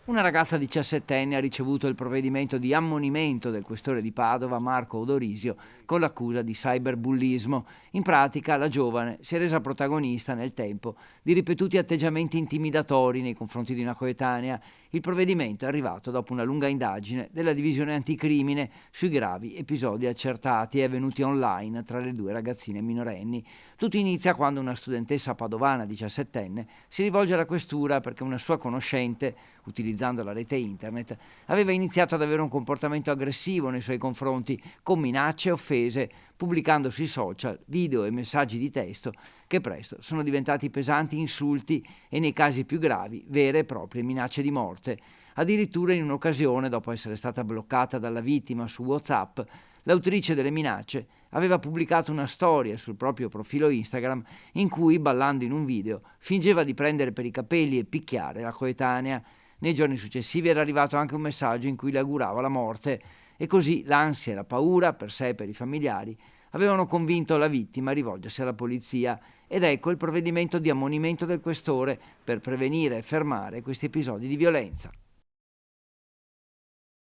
Una ragazza 17enne ha ricevuto il provvedimento di ammonimento del questore di Padova, Marco Odorisio, con l'accusa di cyberbullismo. In pratica la giovane si è resa protagonista nel tempo di ripetuti atteggiamenti intimidatori nei confronti di una coetanea. Il provvedimento è arrivato dopo una lunga indagine della divisione anticrimine sui gravi episodi accertati e avvenuti online tra le due ragazzine minorenni. Tutto inizia quando una studentessa padovana 17enne si rivolge alla questura perché una sua conoscente, utilizzando la rete internet, aveva iniziato ad avere un comportamento aggressivo nei suoi confronti, con minacce e offese, pubblicando sui social video e messaggi di testo che presto sono diventati pesanti insulti e, nei casi più gravi, vere e proprie minacce di morte. Addirittura in un'occasione, dopo essere stata bloccata dalla vittima su WhatsApp, l'autrice delle minacce aveva pubblicato una storia sul proprio profilo Instagram in cui, ballando in un video, fingeva di prendere per i capelli e picchiare la coetanea. Nei giorni successivi era arrivato anche un messaggio in cui le augurava la morte, e così l'ansia e la paura, per sé e per i familiari, avevano convinto la vittima a rivolgersi alla polizia, ed ecco il provvedimento di ammonimento del questore per prevenire e fermare questi episodi di violenza.